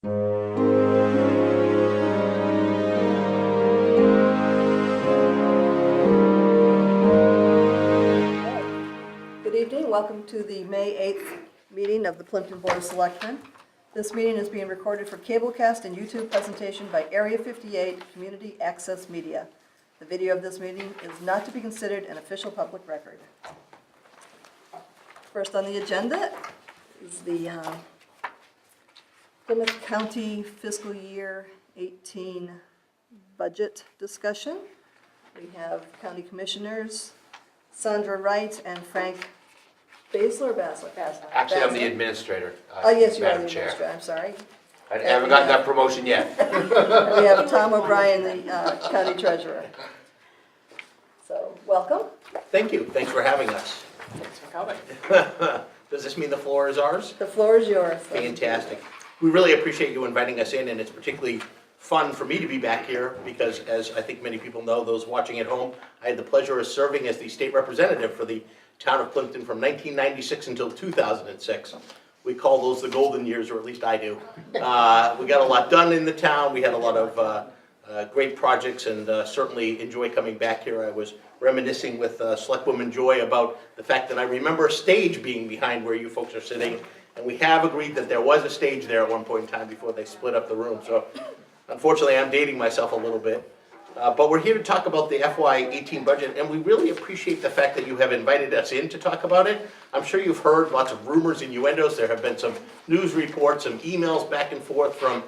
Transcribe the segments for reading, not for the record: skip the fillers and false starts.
Good evening. Welcome to the May 8th meeting of the Plympton Board of Selectmen. This meeting is being recorded for cablecast and YouTube presentation by Area 58 Community Access Media. The video of this meeting is not to be considered an official public record. First on the agenda is the Plymouth County Fiscal Year 18 budget discussion. We have County Commissioners Sandra Wright and Frank Basler or Basler? Actually, I'm the administrator. Oh, yes, you are the Madam Chair. administrator, I'm sorry. I haven't gotten that promotion yet. And we have Tom O'Brien, the county treasurer. So, welcome. Thank you. Thanks for having us. Thanks for coming. Does this mean the floor is ours? The floor is yours. Fantastic. We really appreciate you inviting us in, and it's particularly fun for me to be back here because, as I think many people know, those watching at home, I had the pleasure of serving as the state representative for the town of Plympton from 1996 until 2006. We call those the golden years, or at least I do. We got a lot done in the town. We had a lot of great projects, and certainly enjoy coming back here. I was reminiscing with Selectwoman Joy about the fact that I remember a stage being behind where you folks are sitting, and we have agreed that there was a stage there at one point in time before they split up the room. So unfortunately, I'm dating myself a little bit. But we're here to talk about the FY18 budget, and we really appreciate the fact that you have invited us in to talk about it. I'm sure you've heard lots of rumors, innuendos. There have been some news reports, some emails back and forth from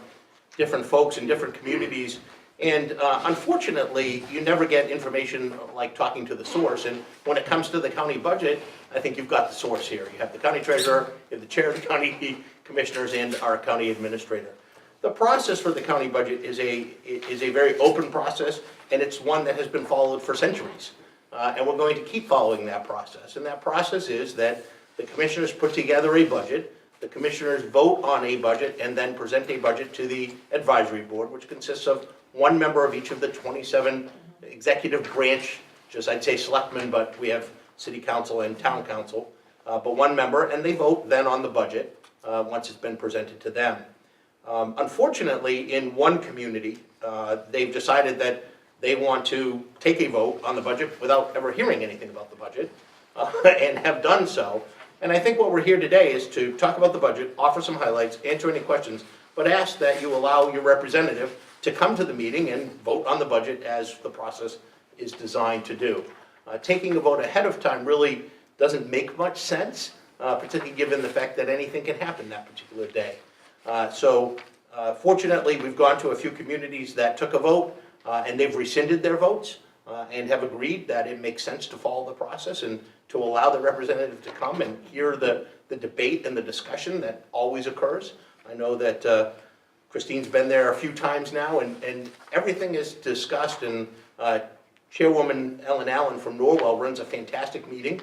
different folks in different communities. And unfortunately, you never get information like talking to the source. And when it comes to the county budget, I think you've got the source here. You have the county treasurer, you have the chair of the county commissioners, and our county administrator. The process for the county budget is a very open process, and it's one that has been followed for centuries. And we're going to keep following that process. And that process is that the commissioners put together a budget, the commissioners vote on a budget, and then present a budget to the advisory board, which consists of one member of each of the 27 executive branch, just I'd say selectmen, but we have city council and town council, but one member, and they vote then on the budget once it's been presented to them. Unfortunately, in one community, they've decided that they want to take a vote on the budget without ever hearing anything about the budget, and have done so. And I think what we're here today is to talk about the budget, offer some highlights, answer any questions, but ask that you allow your representative to come to the meeting and vote on the budget as the process is designed to do. Taking a vote ahead of time really doesn't make much sense, particularly given the fact that anything can happen that particular day. Fortunately, we've gone to a few communities that took a vote, and they've rescinded their votes and have agreed that it makes sense to follow the process and to allow the representative to come and hear the debate and the discussion that always occurs. I know that Christine's been there a few times now, and everything is discussed, and Chairwoman Ellen Allen from Norwell runs a fantastic meeting.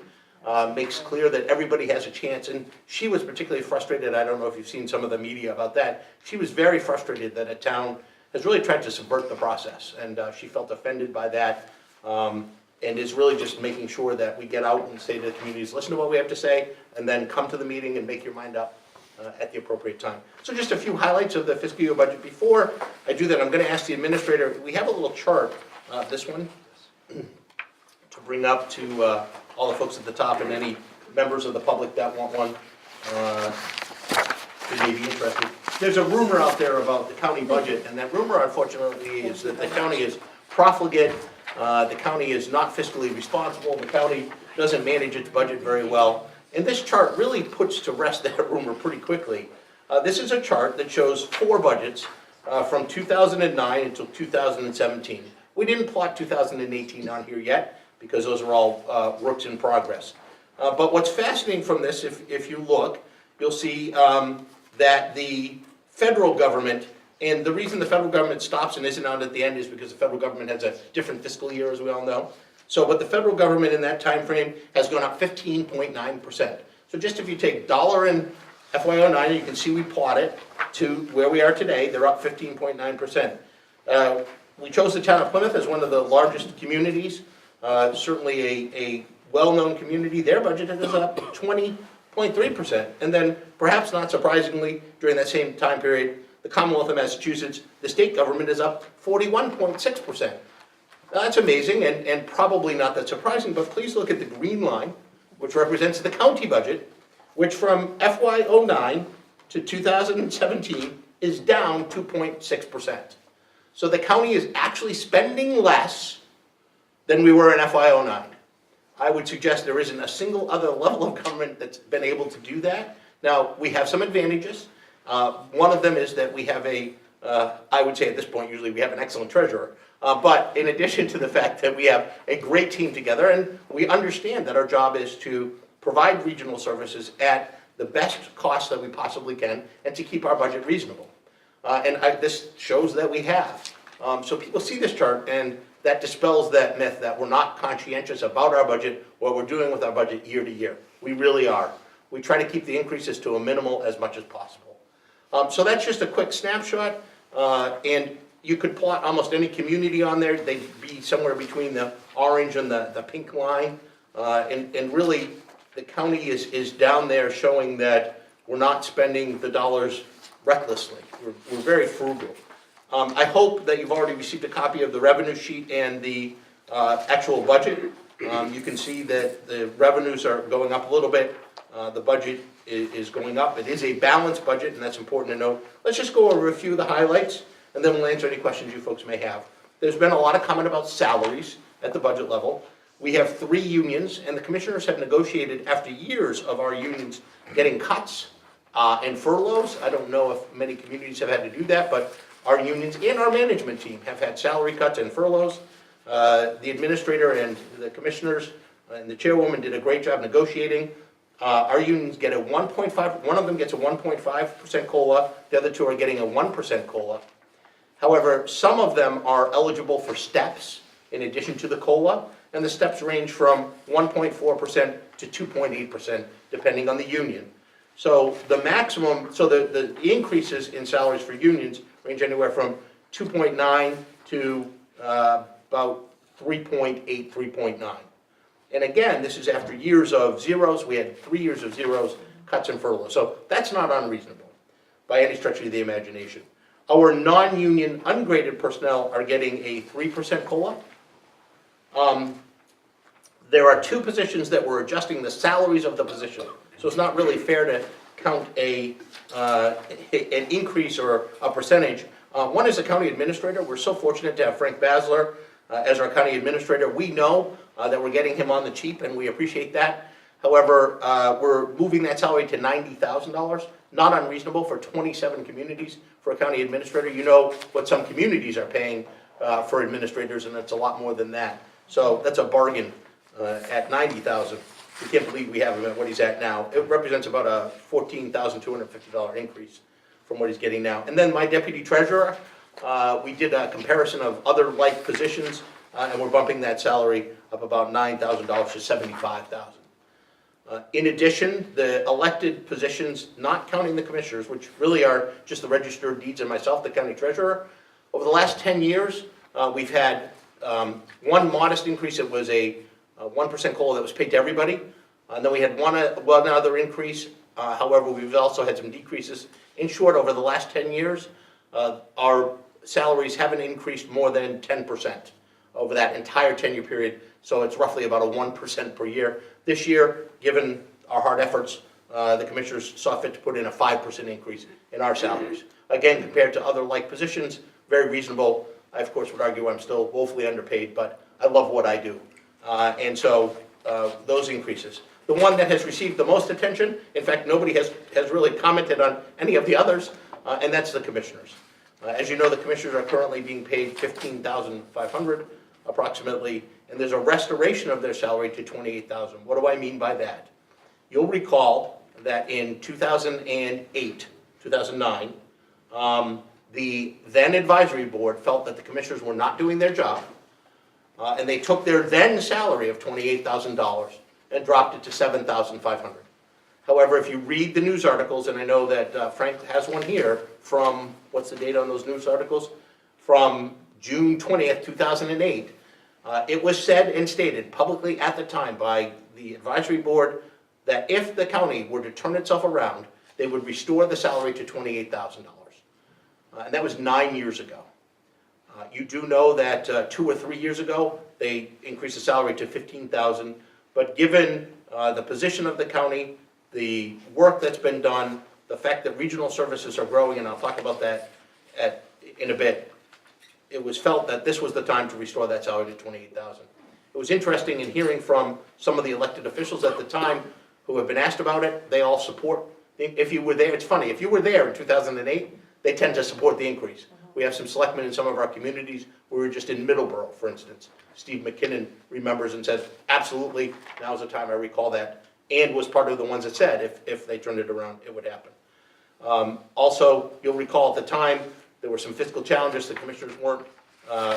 Makes clear that everybody has a chance, and she was particularly frustrated. I don't know if you've seen some of the media about that. She was very frustrated that a town has really tried to subvert the process, and she felt offended by that, and is really just making sure that we get out and say to the communities, listen to what we have to say, and then come to the meeting and make your mind up at the appropriate time. So just a few highlights of the fiscal year budget. Before I do that, I'm going to ask the administrator, we have a little chart, this one, to bring up to all the folks at the top and any members of the public that want one who may be interested. There's a rumor out there about the county budget, and that rumor, unfortunately, is that the county is profligate, the county is not fiscally responsible, the county doesn't manage its budget very well. And this chart really puts to rest that rumor pretty quickly. This is a chart that shows 4 budgets from 2009 until 2017. We didn't plot 2018 on here yet, because those are all works in progress. But what's fascinating from this, if you look, you'll see that the federal government, and the reason the federal government stops and isn't out at the end is because the federal government has a different fiscal year, as we all know. So, but the federal government in that time frame has gone up 15.9%. So just if you take dollar in FY09, you can see we plot it to where we are today, they're up 15.9%. We chose the town of Plymouth as one of the largest communities. Certainly a well-known community. Their budget is up 20.3%. And then, perhaps not surprisingly, during that same time period, the Commonwealth of Massachusetts, the state government is up 41.6%. Now, that's amazing and probably not that surprising, but please look at the green line, which represents the county budget, which from FY09 to 2017 is down 2.6%. So the county is actually spending less than we were in FY09. I would suggest there isn't a single other level of government that's been able to do that. Now, we have some advantages. One of them is that we have I would say at this point, usually we have an excellent treasurer. But in addition to the fact that we have a great team together, and we understand that our job is to provide regional services at the best cost that we possibly can, and to keep our budget reasonable. This shows that we have. So people see this chart, and that dispels that myth that we're not conscientious about our budget, what we're doing with our budget year to year. We really are. We try to keep the increases to a minimal as much as possible. So that's just a quick snapshot, and you could plot almost any community on there. They'd be somewhere between the orange and the pink line, and really the county is down there showing that we're not spending the dollars recklessly. We're very frugal. I hope that you've already received a copy of the revenue sheet and the actual budget. You can see that the revenues are going up a little bit. The budget is going up. It is a balanced budget, and that's important to note. Let's just go over a few of the highlights, and then we'll answer any questions you folks may have. There's been a lot of comment about salaries at the budget level. We have 3 unions, and the commissioners have negotiated after years of our unions getting cuts and furloughs. I don't know if many communities have had to do that, but our unions and our management team have had salary cuts and furloughs. The administrator and the commissioners and the chairwoman did a great job negotiating. Our unions get a 1.5, one of them gets a 1.5% COLA, the other 2 are getting a 1% COLA. However, some of them are eligible for steps in addition to the COLA, and the steps range from 1.4% to 2.8%, depending on the union. So the maximum, so the increases in salaries for unions range anywhere from 2.9 to about 3.8, 3.9. And again, this is after years of zeros. We had 3 years of zeros, cuts and furloughs. So that's not unreasonable by any stretch of the imagination. Our non-union ungraded personnel are getting a 3% COLA. There are 2 positions that we're adjusting the salaries of the position. So it's not really fair to count an increase or a percentage. One is the county administrator. We're so fortunate to have Frank Basler as our county administrator. We know that we're getting him on the cheap, and we appreciate that. However, we're moving that salary to $90,000. Not unreasonable for 27 communities for a county administrator. You know what some communities are paying for administrators, and it's a lot more than that. So that's a bargain at $90,000. We can't believe we have him at what he's at now. It represents about a $14,250 increase from what he's getting now. And then my deputy treasurer, we did a comparison of other like positions, and we're bumping that salary up about $9,000 to $75,000. In addition, the elected positions, not counting the commissioners, which really are just the registered deeds and myself, the county treasurer, over the last 10 years, we've had one modest increase. It was a 1% COLA that was paid to everybody. And then we had one other increase. However, we've also had some decreases. In short, over the last 10 years, our salaries haven't increased more than 10% over that entire 10-year period. So it's roughly about a 1% per year. This year, given our hard efforts, the commissioners saw fit to put in a 5% increase in our salaries. Again, compared to other like positions, very reasonable. I, of course, would argue I'm still woefully underpaid, but I love what I do. And so those increases. The one that has received the most attention, in fact, nobody has really commented on any of the others, and that's the commissioners. As you know, the commissioners are currently being paid $15,500 approximately, and there's a restoration of their salary to $28,000. What do I mean by that? You'll recall that in 2008, 2009, the then advisory board felt that the commissioners were not doing their job, and they took their then salary of $28,000 and dropped it to $7,500. However, if you read the news articles, and I know that Frank has one here from, what's the date on those news articles? From June 20th, 2008, it was said and stated publicly at the time by the advisory board that if the county were to turn itself around, they would restore the salary to $28,000. and that was 9 years ago. You do know that 2 or 3 years ago, they increased the salary to $15,000, but given the position of the county, the work that's been done, the fact that regional services are growing, and I'll talk about that in a bit, it was felt that this was the time to restore that salary to $28,000. It was interesting in hearing from some of the elected officials at the time who have been asked about it. They all support. If you were there, it's funny, if you were there in 2008, they tend to support the increase. We have some selectmen in some of our communities. We were just in Middleborough, for instance. Steve McKinnon remembers and says, absolutely, now's the time. I recall that, and was part of the ones that said if they turned it around, it would happen. Also, you'll recall at the time, there were some fiscal challenges. The commissioners weren't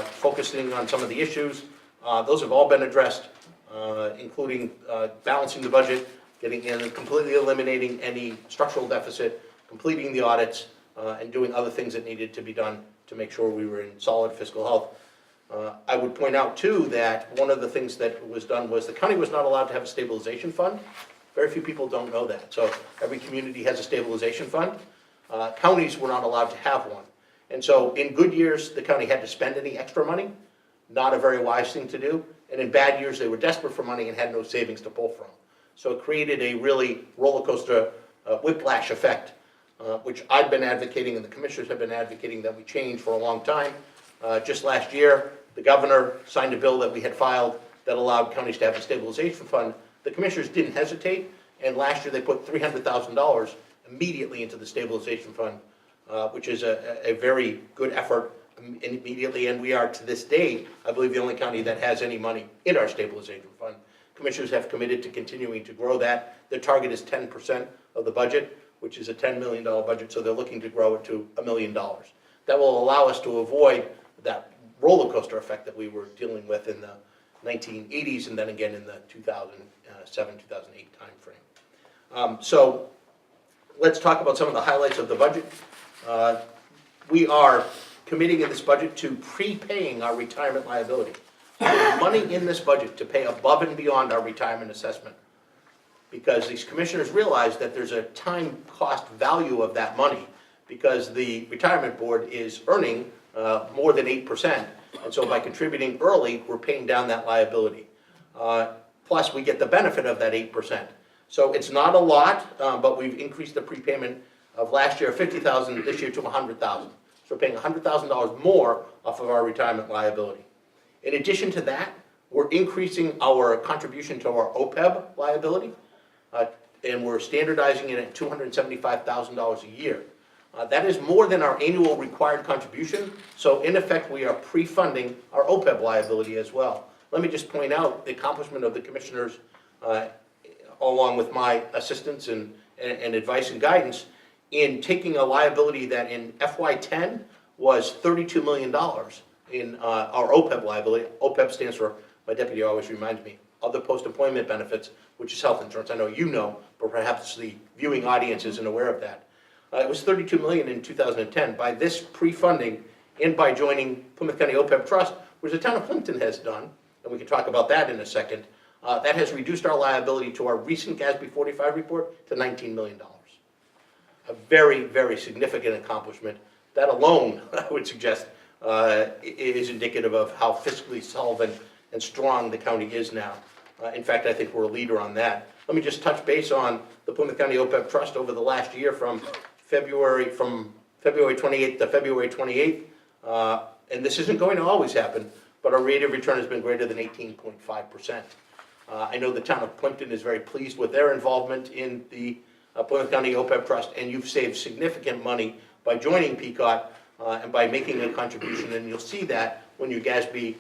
focusing on some of the issues. Those have all been addressed, including balancing the budget, getting in and completely eliminating any structural deficit, completing the audits, and doing other things that needed to be done to make sure we were in solid fiscal health. I would point out too that one of the things that was done was the county was not allowed to have a stabilization fund. Very few people don't know that. So every community has a stabilization fund. Counties were not allowed to have one. And so in good years, the county had to spend any extra money, not a very wise thing to do. And in bad years, they were desperate for money and had no savings to pull from. So it created a really roller coaster whiplash effect, which I've been advocating and the commissioners have been advocating that we change for a long time. Just last year, the governor signed a bill that we had filed that allowed counties to have a stabilization fund. The commissioners didn't hesitate, and last year they put $300,000 immediately into the stabilization fund, which is a very good effort immediately, and we are to this day, I believe, the only county that has any money in our stabilization fund. Commissioners have committed to continuing to grow that. Their target is 10% of the budget, which is a $10 million budget, so they're looking to grow it to $1 million. That will allow us to avoid that roller coaster effect that we were dealing with in the 1980s and then again in the 2007, 2008 timeframe. So let's talk about some of the highlights of the budget. We are committing in this budget to prepaying our retirement liability. There's money in this budget to pay above and beyond our retirement assessment, because these commissioners realize that there's a time cost value of that money, because the retirement board is earning more than 8%, and so by contributing early, we're paying down that liability. Plus, we get the benefit of that 8%. So it's not a lot, but we've increased the prepayment of last year, $50,000, this year to $100,000. So we're paying $100,000 more off of our retirement liability. In addition to that, we're increasing our contribution to our OPEB liability, and we're standardizing it at $275,000 a year. That is more than our annual required contribution, so in effect, we are pre-funding our OPEB liability as well. Let me just point out the accomplishment of the commissioners, along with my assistance and advice and guidance, in taking a liability that in FY10 was $32 million in our OPEB liability. OPEB stands for, my deputy always reminds me, other post-employment benefits, which is health insurance. I know you know, but perhaps the viewing audience isn't aware of that. It was $32 million in 2010. By this pre-funding and by joining Plymouth County OPEB Trust, which the town of Plympton has done, and we can talk about that in a second, that has reduced our liability to our recent GASB 45 report to $19 million. A very, very significant accomplishment. That alone, I would suggest, is indicative of how fiscally solvent and strong the county is now. In fact, I think we're a leader on that. Let me just touch base on the Plymouth County OPEB Trust over the last year from February 28th to February 28th. And this isn't going to always happen, but our rate of return has been greater than 18.5%. I know the town of Plympton is very pleased with their involvement in the Plymouth County OPEB Trust, and you've saved significant money by joining PCOT and by making a contribution, and you'll see that when your GASB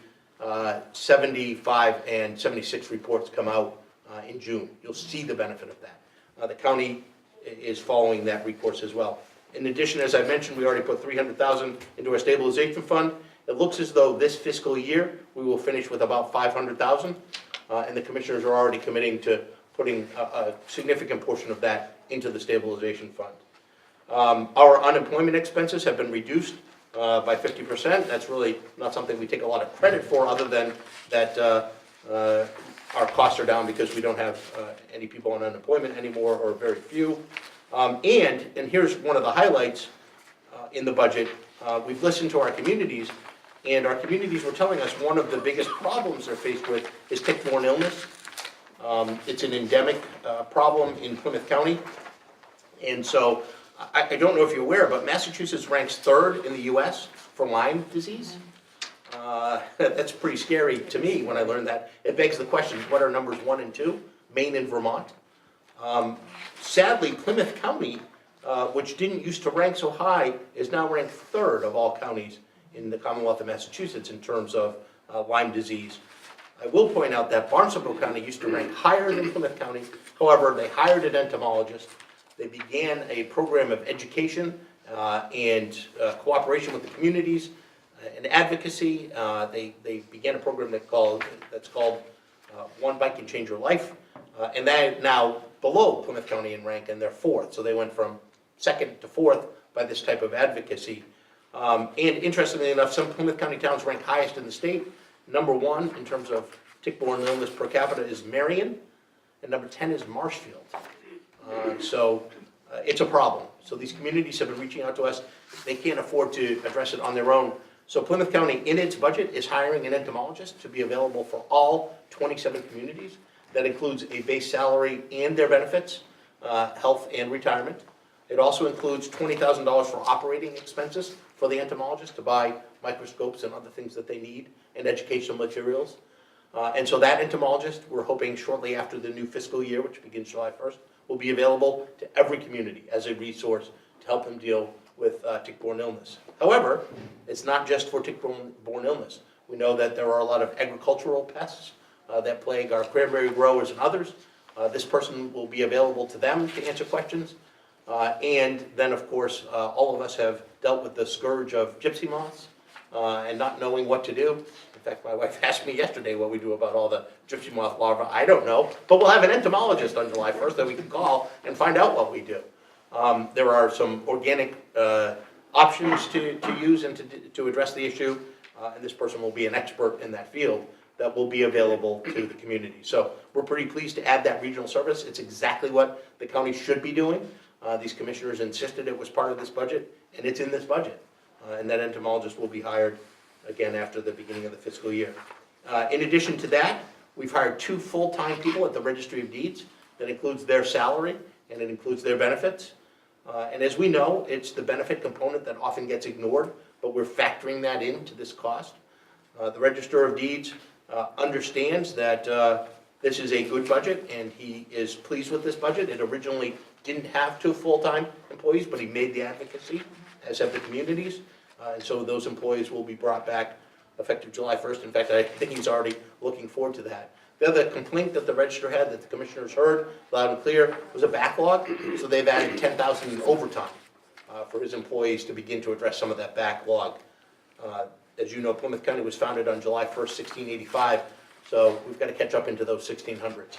75 and 76 reports come out in June. You'll see the benefit of that. The county is following that recourse as well. In addition, as I mentioned, we already put $300,000 into our stabilization fund. It looks as though this fiscal year we will finish with about $500,000, and the commissioners are already committing to putting a significant portion of that into the stabilization fund. Our unemployment expenses have been reduced by 50%. That's really not something we take a lot of credit for, other than that our costs are down because we don't have any people on unemployment anymore, or very few. And here's one of the highlights in the budget, we've listened to our communities, and our communities were telling us one of the biggest problems they're faced with is tick-borne illness. It's an endemic problem in Plymouth County. And so, I don't know if you're aware, but Massachusetts ranks 3rd in the US for Lyme disease. That's pretty scary to me when I learned that. It begs the question, what are numbers 1 and 2? Maine and Vermont. Sadly, Plymouth County, which didn't used to rank so high, is now ranked 3rd of all counties in the Commonwealth of Massachusetts in terms of Lyme disease. I will point out that Barnstable County used to rank higher than Plymouth County. However, they hired an entomologist. They began a program of education and cooperation with the communities and advocacy. They began a program that's called One Bite Can Change Your Life. And they're now below Plymouth County in rank, and they're 4th. So they went from 2nd to 4th by this type of advocacy. And interestingly enough, some Plymouth County towns rank highest in the state. Number 1 in terms of tick-borne illness per capita is Marion, and number 10 is Marshfield. So it's a problem. So these communities have been reaching out to us. They can't afford to address it on their own. So Plymouth County, in its budget, is hiring an entomologist to be available for all 27 communities. That includes a base salary and their benefits, health and retirement. It also includes $20,000 for operating expenses for the entomologist to buy microscopes and other things that they need and educational materials. And so that entomologist, we're hoping shortly after the new fiscal year, which begins July 1st, will be available to every community as a resource to help them deal with tick-borne illness. However, it's not just for tick-borne illness. We know that there are a lot of agricultural pests that plague our cranberry growers and others. This person will be available to them to answer questions. And then, of course, all of us have dealt with the scourge of gypsy moths and not knowing what to do. In fact, my wife asked me yesterday what we do about all the gypsy moth larvae. I don't know, but we'll have an entomologist on July 1st that we can call and find out what we do. There are some organic options to use and to address the issue, and this person will be an expert in that field that will be available to the community. So we're pretty pleased to add that regional service. It's exactly what the county should be doing. These commissioners insisted it was part of this budget, and it's in this budget. And that entomologist will be hired again after the beginning of the fiscal year. In addition to that, we've hired 2 full-time people at the Registry of Deeds. That includes their salary and it includes their benefits. And as we know, it's the benefit component that often gets ignored, but we're factoring that into this cost. The Register of Deeds understands that this is a good budget, and he is pleased with this budget. It originally didn't have 2 full-time employees, but he made the advocacy, as have the communities. And so those employees will be brought back effective July 1st. In fact, I think he's already looking forward to that. The other complaint that the register had that the commissioners heard loud and clear was a backlog. So they've added 10,000 in overtime for his employees to begin to address some of that backlog. As you know, Plymouth County was founded on July 1st, 1685. So we've got to catch up into those 1600s.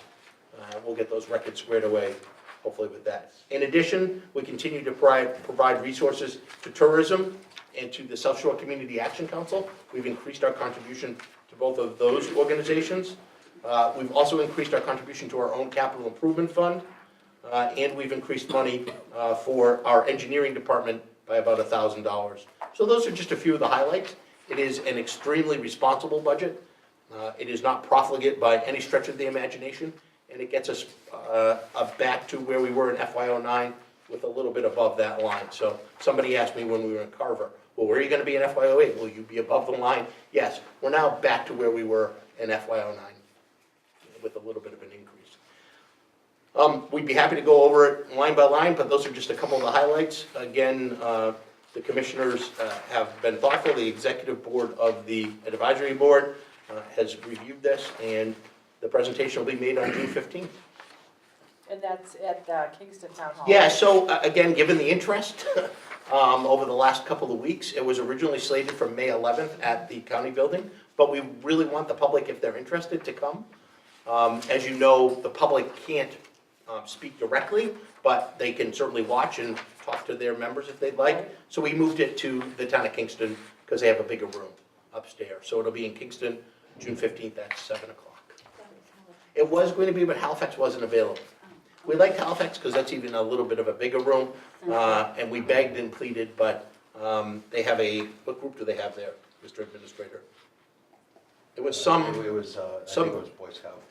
We'll get those records squared away, hopefully with that. In addition, we continue to provide resources to tourism and to the South Shore Community Action Council. We've increased our contribution to both of those organizations. We've also increased our contribution to our own capital improvement fund, and we've increased money for our engineering department by about $1,000. So those are just a few of the highlights. It is an extremely responsible budget. It is not profligate by any stretch of the imagination, and it gets us back to where we were in FY09 with a little bit above that line. So somebody asked me when we were in Carver, well, where are you going to be in FY08? Will you be above the line? Yes, we're now back to where we were in FY09 with a little bit of an increase. We'd be happy to go over it line by line, but those are just a couple of the highlights. Again, the commissioners have been thoughtful. The executive board of the advisory board has reviewed this, and the presentation will be made on June 15th. And that's at Kingston Town Hall? Yeah, so again, given the interest over the last couple of weeks, it was originally slated for May 11th at the county building, but we really want the public, if they're interested, to come. As you know, the public can't speak directly, but they can certainly watch and talk to their members if they'd like. So we moved it to the town of Kingston because they have a bigger room upstairs. So it'll be in Kingston, June 15th at 7 o'clock. It was going to be, but Halifax wasn't available. We liked Halifax because that's even a little bit of a bigger room, and we begged and pleaded, but They have what group do they have there, Mr. Administrator? It was It some, was, I some- think it was Boy Scout.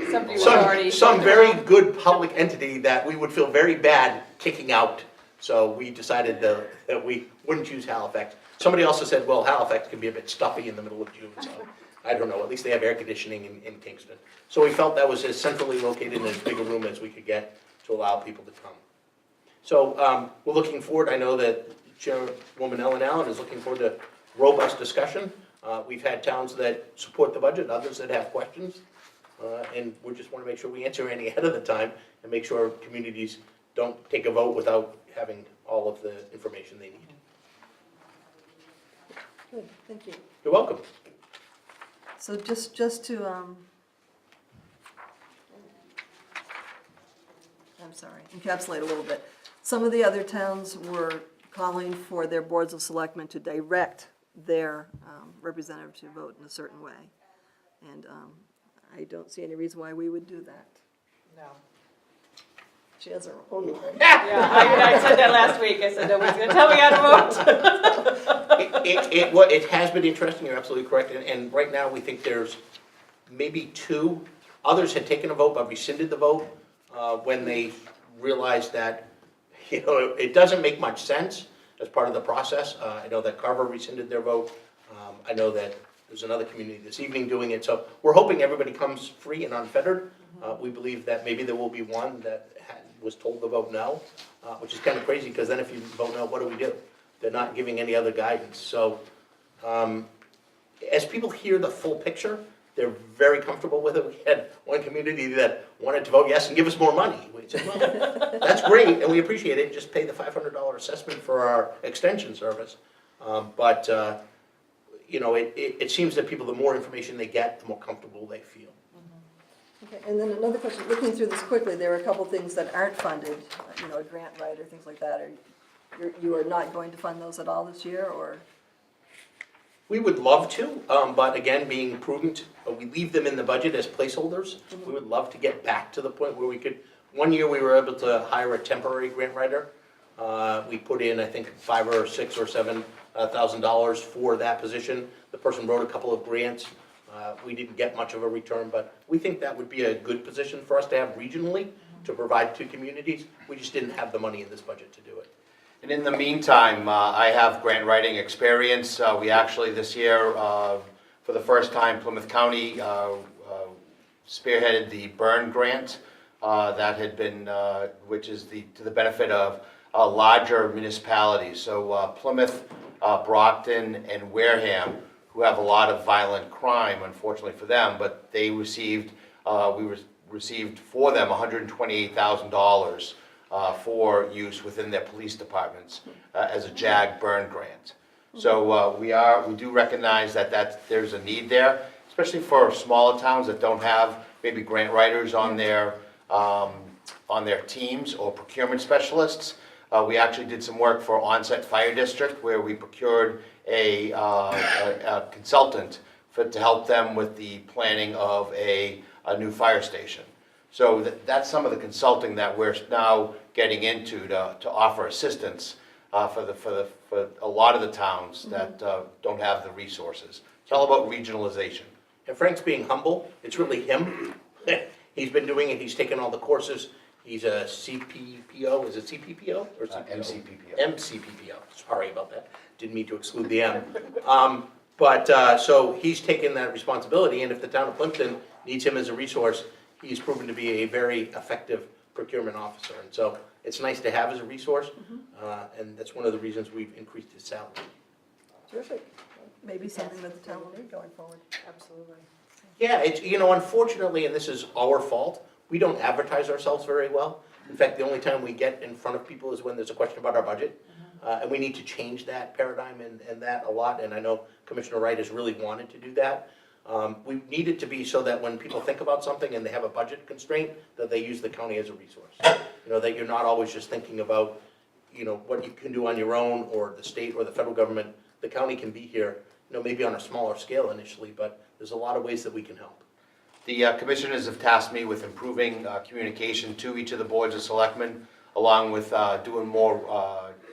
Somebody was already. some very good public entity that we would feel very bad kicking out. So we decided that we wouldn't choose Halifax. Somebody also said, well, Halifax can be a bit stuffy in the middle of June, so I don't know, at least they have air conditioning in Kingston. So we felt that was as centrally located in as big a room as we could get to allow people to come. So we're looking forward, I know that Chairwoman Ellen Allen is looking forward to robust discussion. We've had towns that support the budget, others that have questions. And we just want to make sure we answer any ahead of the time and make sure communities don't take a vote without having all of the information they need. Good, thank you. You're welcome. So just to, I'm sorry, encapsulate a little bit. Some of the other towns were calling for their boards of selectmen to direct their representative to vote in a certain way. And I don't see any reason why we would do that. No. She has her own way. Yeah, I said that last week. I said, nobody's gonna tell me how to vote. It has been interesting, you're absolutely correct, and right now we think there's maybe two. Others had taken a vote but rescinded the vote when they realized that, it doesn't make much sense as part of the process. I know that Carver rescinded their vote. I know that there's another community this evening doing it, so we're hoping everybody comes free and unfettered. We believe that maybe there will be one that was told to vote no, which is kind of crazy, because then if you vote no, what do we do? They're not giving any other guidance. So as people hear the full picture, they're very comfortable with it. We had one community that wanted to vote yes and give us more money. We said, well, that's great, and we appreciate it, just pay the $500 assessment for our extension service. It seems that people, the more information they get, the more comfortable they feel. Okay, and then another question, looking through this quickly, there are a couple things that aren't funded, a grant writer, things like that. You are not going to fund those at all this year, or? We would love to, but again, being prudent, we leave them in the budget as placeholders. We would love to get back to the point where we could, one year we were able to hire a temporary grant writer. We put in, I think, $5,000 or $6,000 or $7,000 for that position. The person wrote a couple of grants. We didn't get much of a return, but we think that would be a good position for us to have regionally to provide to communities. We just didn't have the money in this budget to do it. And in the meantime, I have grant writing experience. We actually this year, for the first time, Plymouth County spearheaded the burn grant that had been, which is to the benefit of larger municipalities. So Plymouth, Brockton, and Wareham, who have a lot of violent crime, unfortunately for them, but they received, received for them $128,000 for use within their police departments as a JAG burn grant. So we do recognize that there's a need there, especially for smaller towns that don't have maybe grant writers on their teams or procurement specialists. We actually did some work for Onset Fire District where we procured a consultant to help them with the planning of a new fire station. So that's some of the consulting that we're now getting into to offer assistance for a lot of the towns that don't have the resources. It's all about regionalization. And Frank's being humble. It's really him. He's been doing it. He's taken all the courses. He's a CPPO. Is it CPPO or CPO? MCPPO. MCPPO. Sorry about that. Didn't mean to exclude the M. So he's taken that responsibility, and if the town of Plympton needs him as a resource, he's proven to be a very effective procurement officer. And so it's nice to have as a resource, and that's one of the reasons we've increased his salary. Terrific. Maybe something that the town will need going forward. Absolutely. Yeah, it's, unfortunately, and this is our fault, we don't advertise ourselves very well. In fact, the only time we get in front of people is when there's a question about our budget. And we need to change that paradigm and that a lot, and I know Commissioner Wright has really wanted to do that. We need it to be so that when people think about something and they have a budget constraint, that they use the county as a resource. That you're not always just thinking about, what you can do on your own or the state or the federal government. The county can be here, maybe on a smaller scale initially, but there's a lot of ways that we can help. The commissioners have tasked me with improving communication to each of the boards of selectmen, along with doing more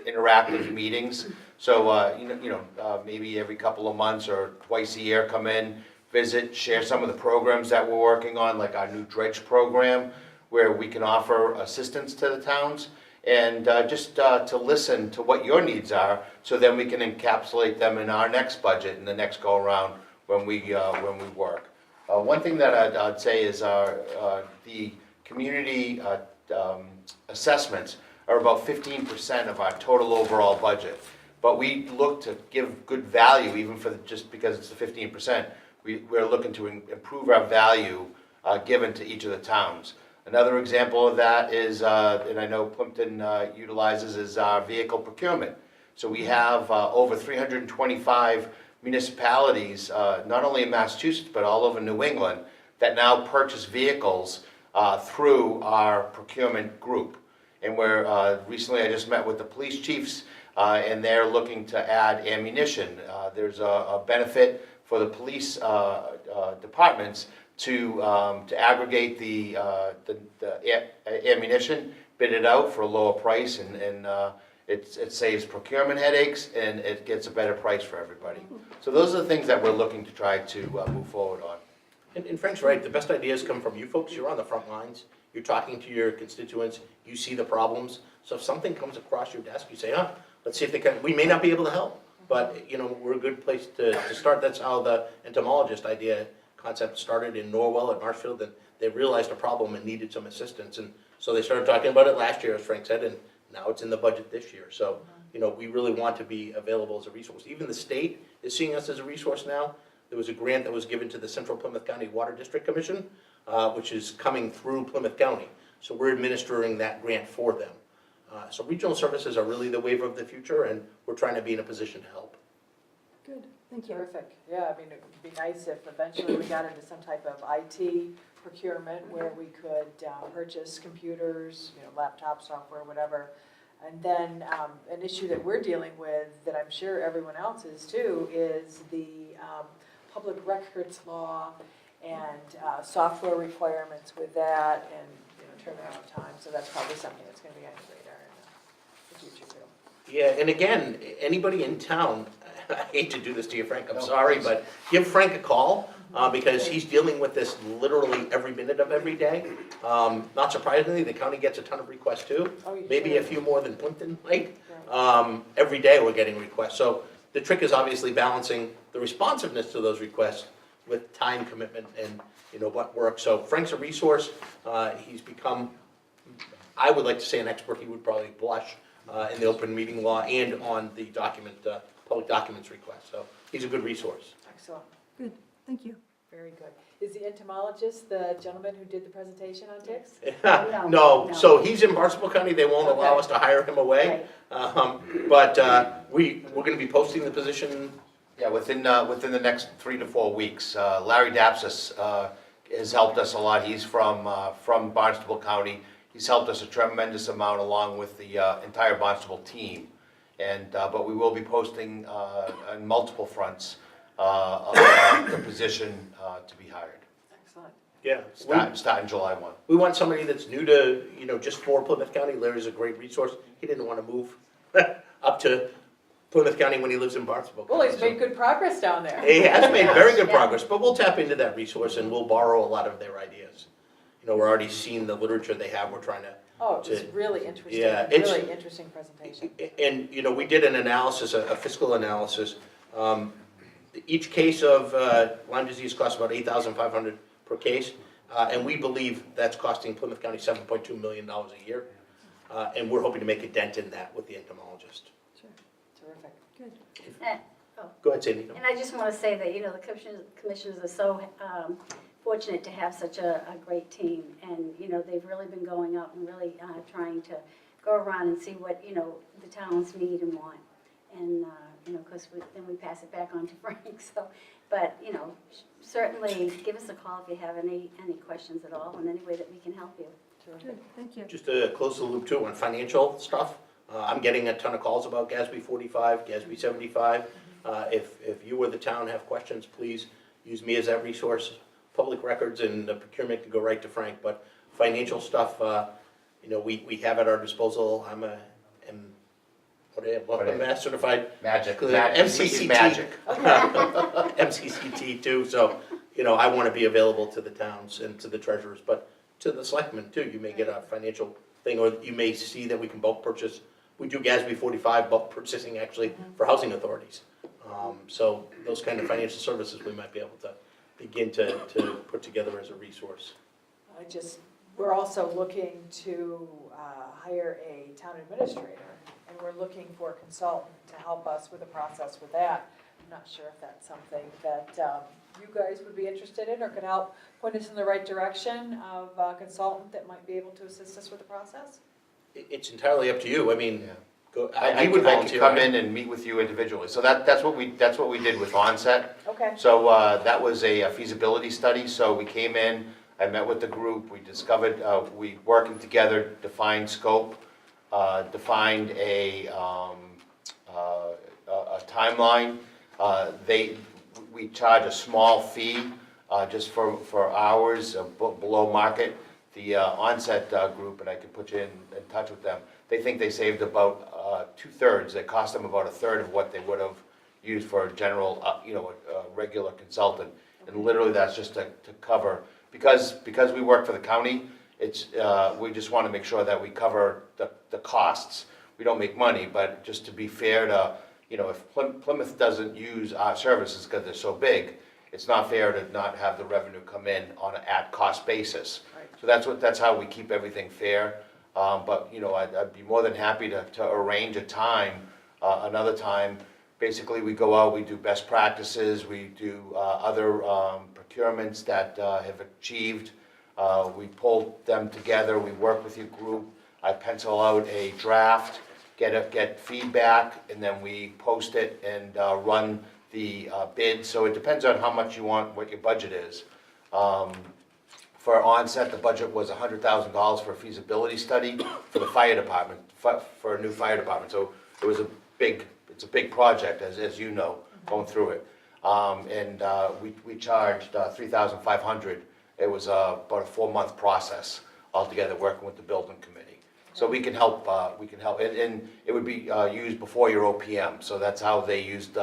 interactive meetings. So, maybe every couple of months or twice a year, come in, visit, share some of the programs that we're working on, like our new dredge program, where we can offer assistance to the towns, and just to listen to what your needs are, so then we can encapsulate them in our next budget and the next go-around when we work. One thing that I'd say is the community assessments are about 15% of our total overall budget. But we look to give good value, even just because it's the 15%. We're looking to improve our value given to each of the towns. Another example of that is, and I know Plympton utilizes, is our vehicle procurement. So we have over 325 municipalities, not only in Massachusetts, but all over New England, that now purchase vehicles through our procurement group. And recently I just met with the police chiefs, and they're looking to add ammunition. There's a benefit for the police departments to aggregate the ammunition, bid it out for a lower price, and it saves procurement headaches, and it gets a better price for everybody. So those are the things that we're looking to try to move forward on. And Frank's right, the best ideas come from you folks. You're on the front lines, you're talking to your constituents, you see the problems. So if something comes across your desk, you say, let's see if they can, we may not be able to help, but we're a good place to start. That's how the entomologist idea concept started in Norwell at Marshfield, and they realized a problem and needed some assistance. And so they started talking about it last year, as Frank said, and now it's in the budget this year. So, we really want to be available as a resource. Even the state is seeing us as a resource now. There was a grant that was given to the Central Plymouth County Water District Commission, which is coming through Plymouth County. So we're administering that grant for them. So regional services are really the wave of the future, and we're trying to be in a position to help. Good, thank you. Terrific. Yeah, I mean, it would be nice if eventually we got into some type of IT procurement where we could purchase computers, laptops, software, whatever. And then an issue that we're dealing with, that I'm sure everyone else is too, is the public records law and software requirements with that, and turnaround time. So that's probably something that's going to be on your radar in the future too. Yeah, and again, anybody in town, I hate to do this to you, Frank, I'm sorry, but give Frank a call, because he's dealing with this literally every minute of every day. Not surprisingly, the county gets a ton of requests too, maybe a few more than Plympton might. Every day we're getting requests. So the trick is obviously balancing the responsiveness to those requests with time commitment and what works. So Frank's a resource. He's become, I would like to say, an expert. He would probably blush in the open meeting law and on the public documents request. So he's a good resource. Excellent. Good, thank you. Very good. Is the entomologist the gentleman who did the presentation on ticks? No, so he's in Barnstable County. They won't allow us to hire him away. But we're going to be posting the position. Yeah, within the next 3 to 4 weeks. Larry Dapsus has helped us a lot. He's from Barnstable County. He's helped us a tremendous amount, along with the entire Barnstable team. But we will be posting on multiple fronts the position to be hired. Excellent. Yeah. Starting July 1. We want somebody that's new to, just for Plymouth County. Larry's a great resource. He didn't want to move up to Plymouth County when he lives in Barnstable. Well, he's made good progress down there. He has made very good progress, but we'll tap into that resource and we'll borrow a lot of their ideas. We're already seeing the literature they have. We're trying to. Oh, it was really interesting. Yeah, really interesting presentation. And we did an analysis, a fiscal analysis. Each case of Lyme disease costs about $8,500 per case, and we believe that's costing Plymouth County $7.2 million a year. And we're hoping to make a dent in that with the entomologist. Sure. Terrific. Good. Go ahead, Sandy. And I just want to say that, the commissioners are so fortunate to have such a great team. And, they've really been going out and really trying to go around and see what, the towns need and want. And, because then we pass it back on to Frank. So, but, certainly give us a call if you have any questions at all, in any way that we can help you. Good, thank you. Just to close the loop too on financial stuff, I'm getting a ton of calls about GASB 45, GASB 75. If you or the town have questions, please use me as that resource. Public records and the procurement can go right to Frank, but financial stuff, we have at our disposal. I'm What a Mass Certified Magic, MCCT. magic. MCCT too, so, I want to be available to the towns and to the treasurers, but to the selectmen too. You may get a financial thing, or you may see that we can bulk purchase. We do GASB 45 bulk purchasing actually for housing authorities. So those kind of financial services we might be able to begin to put together as a resource. We're also looking to hire a town administrator, and we're looking for a consultant to help us with the process with that. I'm not sure if that's something that you guys would be interested in, or could help point us in the right direction of a consultant that might be able to assist us with the process? It's entirely up to you. I mean, Yeah. I I would could volunteer. come in and meet with you individually. So that's what we did with Onset. Okay. So that was a feasibility study. So we came in, I met with the group, we discovered, we working together, defined scope, defined a timeline. We charge a small fee just for hours below market. The Onset group, and I can put you in touch with them, they think they saved about 2/3. It cost them about 1/3 of what they would have used for a general, a regular consultant. And literally, that's just to cover, because we work for the county, we just want to make sure that we cover the costs. We don't make money, but just to be fair to, if Plymouth doesn't use our services because they're so big, it's not fair to not have the revenue come in on an at-cost basis. Right. So that's how we keep everything fair. But, I'd be more than happy to arrange a time, another time. Basically, we go out, we do best practices, we do other procurements that have achieved. We pull them together, we work with your group. I pencil out a draft, get feedback, and then we post it and run the bid. So it depends on how much you want, what your budget is. For Onset, the budget was $100,000 for a feasibility study for the fire department, for a new fire department. So it was it's a big project, as you know, going through it. And we charged $3,500. It was about a 4-month process altogether, working with the building committee. So we can help, and it would be used before your OPM. So that's how they used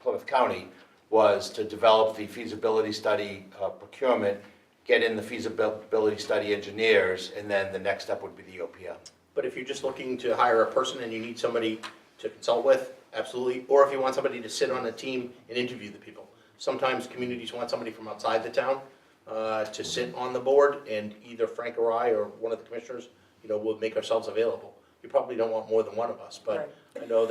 Plymouth County, was to develop the feasibility study procurement, get in the feasibility study engineers, and then the next step would be the OPM. But if you're just looking to hire a person and you need somebody to consult with, absolutely. Or if you want somebody to sit on a team and interview the people. Sometimes communities want somebody from outside the town to sit on the board, and either Frank or I or one of the commissioners, will make ourselves available. You probably don't want more than one of us, but Right. I know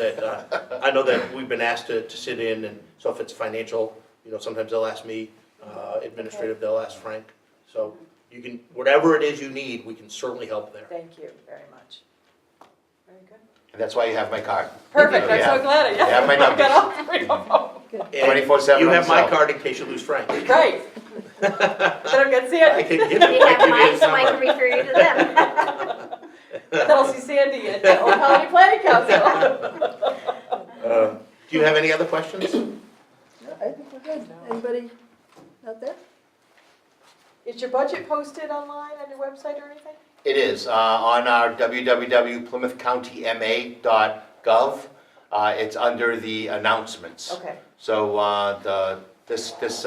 that we've been asked to sit in, and so if it's financial, sometimes they'll ask me, administrative, they'll ask Frank. So you can, whatever it is you need, we can certainly help there. Thank you very much. Very good. And that's why you have my card. Perfect, I'm Yeah. so glad. You have my I've got all numbers. 3 of them. And 24/7 You have my myself. card in case you lose Frank. Great. Then I've got I Sandy. can give You you have mine, his so I can number. refer you to them. Then I'll see Sandy at the Old Colony Planning Council. Do you have any other questions? No, I think we're good. Anybody out there? Is your budget posted online on your website or anything? It is on our www.plymouthcountymA.gov. It's under the announcements. Okay. So this is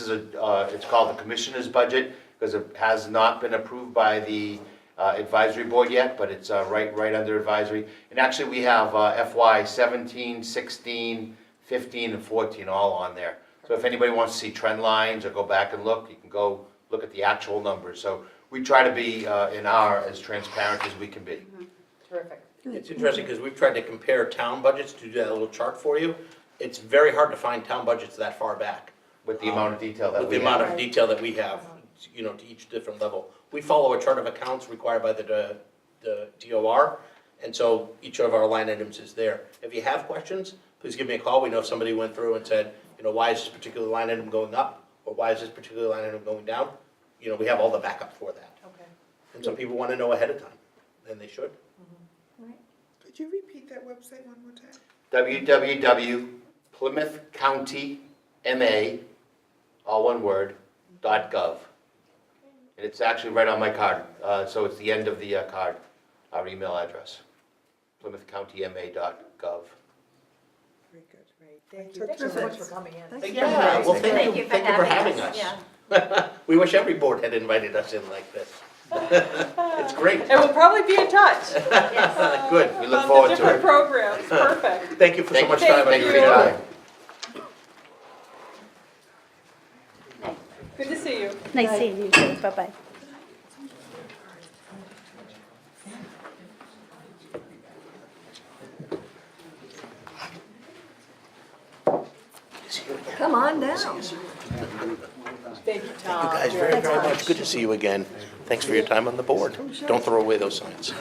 it's called the Commissioner's Budget, because it has not been approved by the advisory board yet, but it's right under advisory. And actually, we have FY 17, 16, 15, and 14 all on there. So if anybody wants to see trend lines or go back and look, you can go look at the actual numbers. So we try to be as transparent as we can be. Terrific. It's interesting because we've tried to compare town budgets to do that little chart for you. It's very hard to find town budgets that far back. With the amount of detail that With we the have. amount of detail that we have, to each different level. We follow a chart of accounts required by the DOR, and so each of our line items is there. If you have questions, please give me a call. We know if somebody went through and said, why is this particular line item going up, or why is this particular line item going down? We have all the backup for that. Okay. And some people want to know ahead of time, and they should. Could you repeat that website one more time? www.plymouthcountymA, all one word, .gov. And it's actually right on my card, so it's the end of the card, our email address. plymouthcountymA.gov. Very good. Great, thank you. Took Thank you so two much minutes. for coming in. Thank you. Yeah, well, Thank thank you you, for having us. Yeah. We wish every board had invited us in like this. It's great. And we'll probably be in touch. Yes. Good. We look On forward the to different it. programs, perfect. Thank you for so much Thank time. Thank you for you. your time. Good to see you. Nice seeing you too. Bye-bye. Come on down. Thank you, Tom. You guys very, very much. Good to see you again. Thanks for your time on the board. Don't throw away those signs.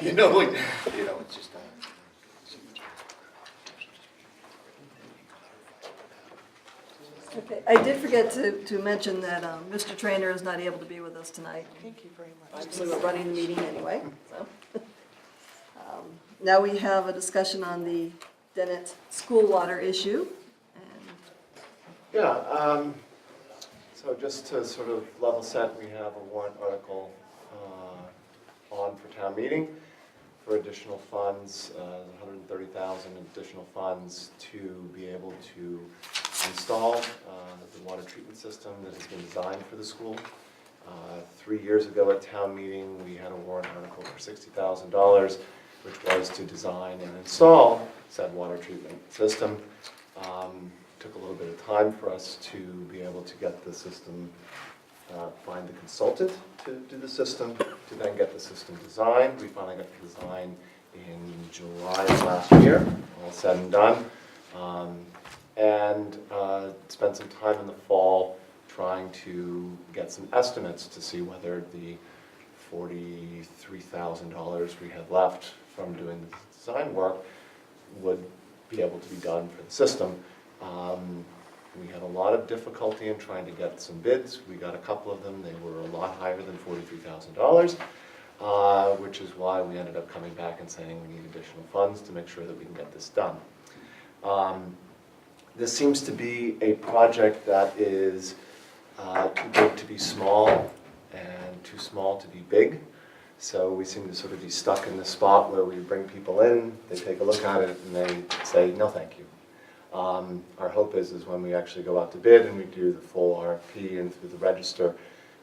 You know, it's just, Okay, I did forget to mention that Mr. Trainer is not able to be with us tonight. Thank you very much. Obviously, we're running the meeting anyway, so. Now we have a discussion on the Dennett school water issue. And Yeah, so just to sort of level set, we have a warrant article on for town meeting for additional funds, 130,000 additional funds to be able to install the water treatment system that has been designed for the school. 3 years ago at town meeting, we had a warrant article for $60,000, which was to design and install said water treatment system. Took a little bit of time for us to be able to get the system, find the consultant to do the system, to then get the system designed. We finally got the design in July of last year, all said and done. And spent some time in the fall trying to get some estimates to see whether the $43,000 we had left from doing the design work would be able to be done for the system. We had a lot of difficulty in trying to get some bids. We got a couple of them. They were a lot higher than $43,000, which is why we ended up coming back and saying we need additional funds to make sure that we can get this done. This seems to be a project that is too big to be small and too small to be big. So we seem to sort of be stuck in this spot where we bring people in, they take a look at it, and they say, no, thank you. Our hope is when we actually go out to bid and we do the full RFP and through the register,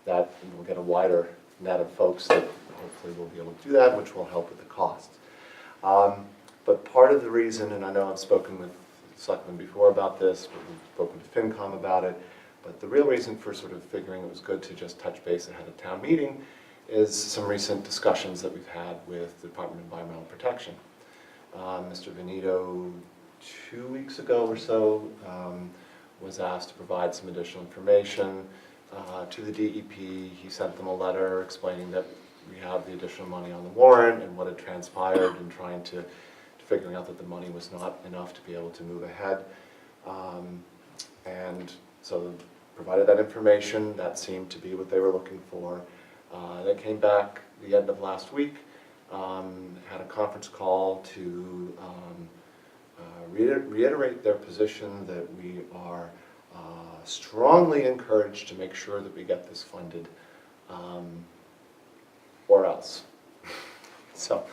that we'll get a wider net of folks that hopefully will be able to do that, which will help with the cost. But part of the reason, and I know I've spoken with Selectmen before about this, but we've spoken to FinCom about it, but the real reason for sort of figuring it was good to just touch base ahead of town meeting is some recent discussions that we've had with the Department of Environmental Protection. Mr. Benito, 2 weeks ago or so, was asked to provide some additional information to the DEP. He sent them a letter explaining that we have the additional money on the warrant and what had transpired and trying to figuring out that the money was not enough to be able to move ahead. And so provided that information. That seemed to be what they were looking for. They came back the end of last week, had a conference call to reiterate their position that we are strongly encouraged to make sure that we get this funded, or else. So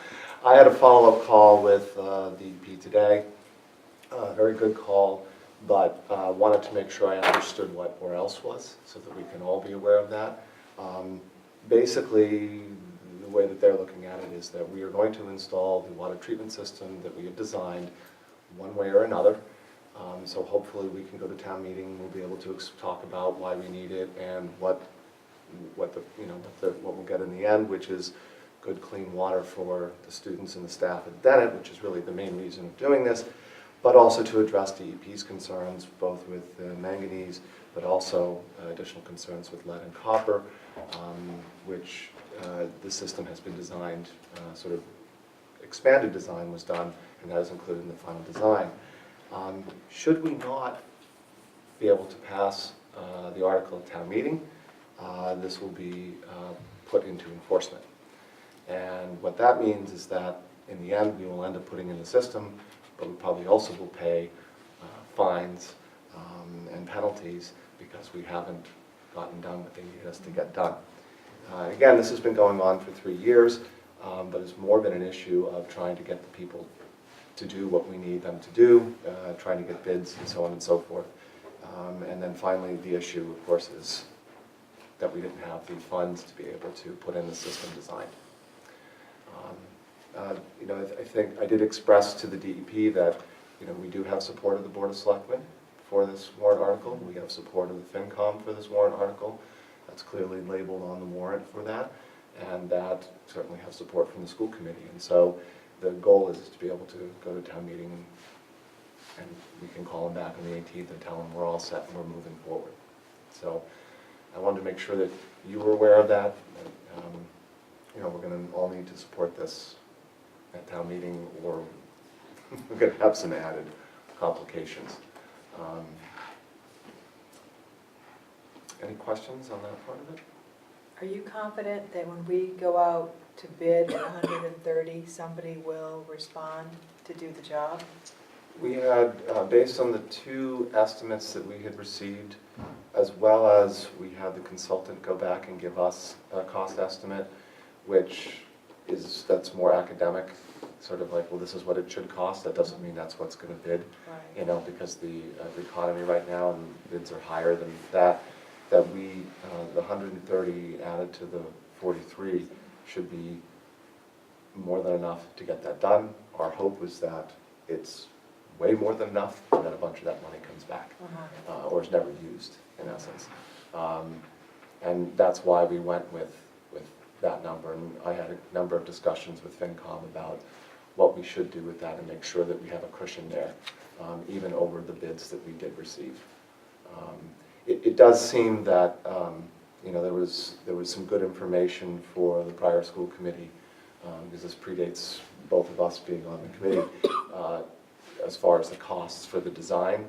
I had a follow-up call with DEP today, very good call, but wanted to make sure I understood what or else was so that we can all be aware of that. Basically, the way that they're looking at it is that we are going to install the water treatment system that we have designed one way or another. So hopefully we can go to town meeting, we'll be able to talk about why we need it and what we'll get in the end, which is good clean water for the students and the staff at Dennett, which is really the main reason of doing this, but also to address DEP's concerns, both with manganese, but also additional concerns with lead and copper, which the system has been designed, sort of expanded design was done, and that is included in the final design. Should we not be able to pass the article at town meeting, this will be put into enforcement. And what that means is that in the end, we will end up putting in the system, but we probably also will pay fines and penalties because we haven't gotten done what they need us to get done. Again, this has been going on for 3 years, but it's more been an issue of trying to get the people to do what we need them to do, trying to get bids and so on and so forth. And then finally, the issue, of course, is that we didn't have the funds to be able to put in the system design. You know, I think I did express to the DEP that, you know, we do have support of the Board of Selectmen for this warrant article. We have support of the FinCom for this warrant article. That's clearly labeled on the warrant for that. And that certainly has support from the school committee. And so the goal is to be able to go to town meeting and we can call them back on the 18th and tell them we're all set and we're moving forward. So I wanted to make sure that you were aware of that. You know, we're going to all need to support this at town meeting, or we're going to have some added complications. Any questions on that part of it? Are you confident that when we go out to bid at 130, somebody will respond to do the job? We had, based on the 2 estimates that we had received, as well as we had the consultant go back and give us a cost estimate, which is, that's more academic, sort of like, well, this is what it should cost. That doesn't mean that's what's going to bid, Right. you know, because the economy right now and bids are higher than that. That we, the 130 added to the 43 should be more than enough to get that done. Our hope was that it's way more than enough, and that a bunch of that money comes back, or is never used, in essence. And that's why we went with that number. And I had a number of discussions with FinCom about what we should do with that and make sure that we have a cushion there, even over the bids that we did receive. It does seem that you know, there was some good information for the prior school committee, because this predates both of us being on the committee, as far as the costs for the design,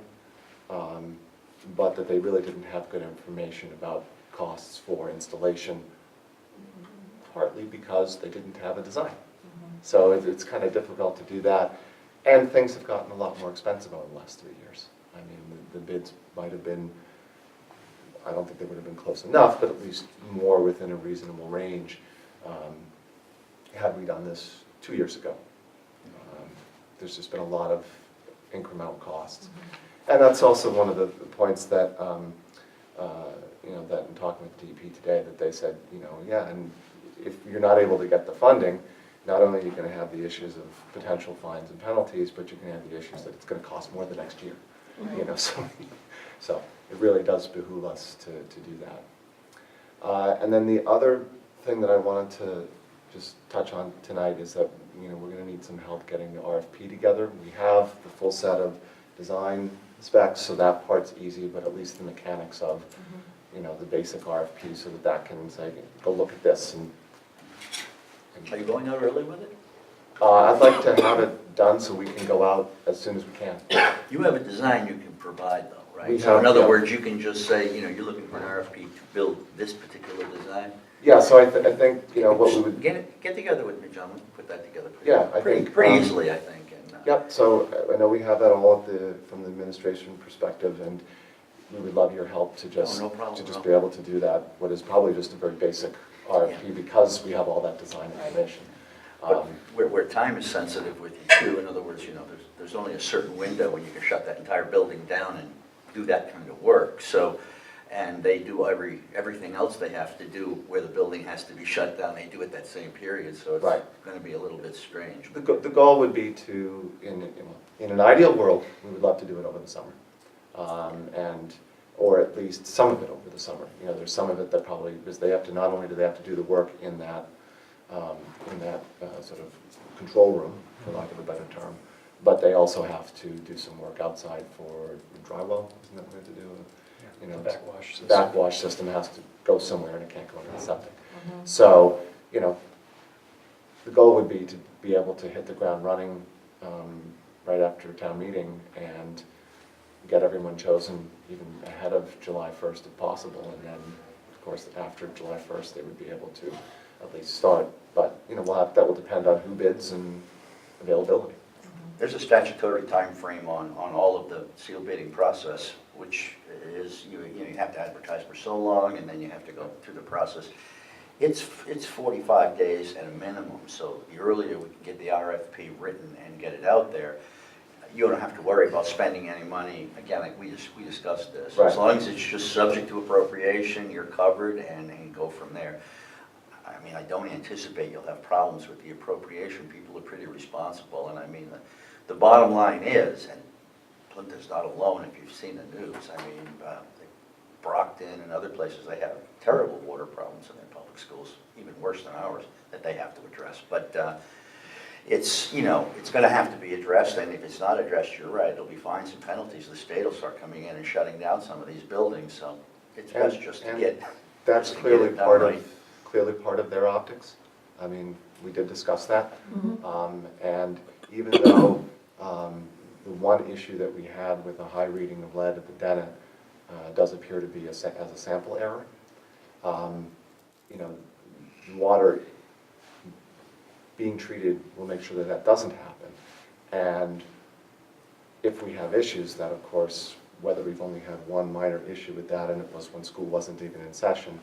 but that they really didn't have good information about costs for installation, partly because they didn't have a design. So it's kind of difficult to do that, and things have gotten a lot more expensive over the last 3 years. I mean, the bids might have been, I don't think they would have been close enough, but at least more within a reasonable range had we done this 2 years ago. There's just been a lot of incremental costs. And that's also one of the points that, you know, that in talking with DEP today, that they said, you know, yeah, and if you're not able to get the funding, not only are you going to have the issues of potential fines and penalties, but you're going to have the issues that it's going to cost more the next year. You know, so it really does behoove us to do that. And then the other thing that I wanted to just touch on tonight is that, you know, we're going to need some help getting the RFP together. We have the full set of design specs, so that part's easy, but at least the mechanics of, you know, the basic RFP, so that can say, go look at this. And Are you going out early with it? I'd like to have it done so we can go out as soon as we can. You have a design you can provide though, right? We So have, in other yeah. words, you can just say, you know, you're looking for an RFP to build this particular design. Yeah, so I think, you know, what we would, Get together with me, John, we can put that together Yeah, I pretty think, easily, I think. And, yep, so I know we have that all from the administration perspective, and we would love your help to just, no problem, to just no. be able to do that, what is probably just a very basic RFP, because we have all that design information. But where time is sensitive with you too, in other words, you know, there's only a certain window when you can shut that entire building down and do that kind of work. So, and they do everything else they have to do where the building has to be shut down, they do it that same period, so it's Right. going to be a little bit strange. The goal would be to, in an ideal world, we would love to do it over the summer. Or at least some of it over the summer. You know, there's some of it that probably, because they have to, not only do they have to do the work in that sort of control room, for lack of a better term, but they also have to do some work outside for drywall, isn't that what we have to do? You know, The backwash system. The backwash system has to go somewhere and it can't go into the septic. So, you know, the goal would be to be able to hit the ground running right after town meeting and get everyone chosen even ahead of July 1st if possible, and then, of course, after July 1st, they would be able to at least start. But, you know, that will depend on who bids and availability. There's a statutory time frame on all of the seal bidding process, which is, you have to advertise for so long, and then you have to go through the process. It's 45 days at a minimum, so the earlier we can get the RFP written and get it out there, you don't have to worry about spending any money. Again, like we discussed this. Right. As long as it's just subject to appropriation, you're covered and go from there. I mean, I don't anticipate you'll have problems with the appropriation. People are pretty responsible, and I mean, the bottom line is, and Plympton's not alone if you've seen the news, I mean, Brockton and other places, they have terrible water problems in their public schools, even worse than ours, that they have to address. But it's, you know, it's gonna have to be addressed, and if it's not addressed, you're right, there'll be fines and penalties. The state will start coming in and shutting down some of these buildings, so it's best just to get. That's just to get clearly it done part right. of, their optics. I mean, we did discuss that. And even though the one issue that we had with a high reading of lead at the Dennett does appear to be as a sample error, you know, water being treated will make sure that that doesn't happen. And if we have issues, that of course, whether we've only had one minor issue with that, and it was when school wasn't even in session,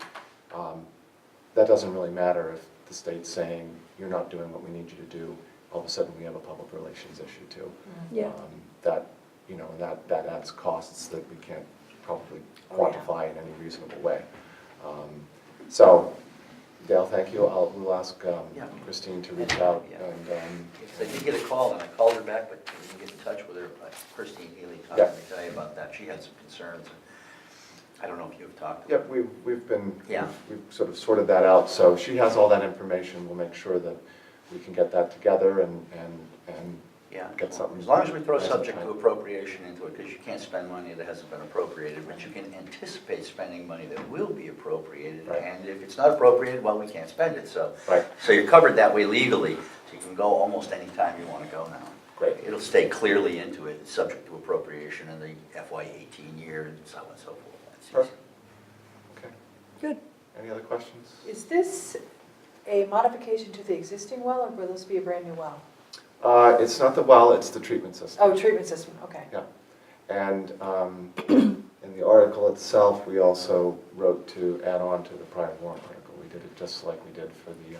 that doesn't really matter if the state's saying, you're not doing what we need you to do. All of a sudden, we have a public relations issue too. Yeah. That, you know, that adds costs that we can't probably Oh, yeah. quantify in any reasonable way. So, Dale, thank you. We'll ask Yeah. Christine to reach out Yeah. and, I did get a call, and I called her back, but I didn't get in touch with her. Christine Healy talked Yeah. to me today about that. She had some concerns. I don't know if you've talked to yeah, her. we've been, Yeah. we've sort of sorted that out. So she has all that information. We'll make sure that we can get that together and Yeah, get something. as long as we throw nice and subject to tight. appropriation into it, because you can't spend money that hasn't been appropriated, but you can anticipate spending money that will be appropriated, Right. and if it's not appropriated, well, we can't spend it, so. Right. So you're covered that way legally, so you can go almost any time you want to go now. Great. It'll stay clearly into it, it's subject to appropriation in the FY18 year, and so on and so forth. That's easy. Perfect. Okay. Good. Any other questions? Is this a modification to the existing well, or will this be a brand-new well? It's not the well, it's the treatment system. Oh, treatment system, okay. Yeah. And in the article itself, we also wrote to add on to the prior warrant article. We did it just like we did for the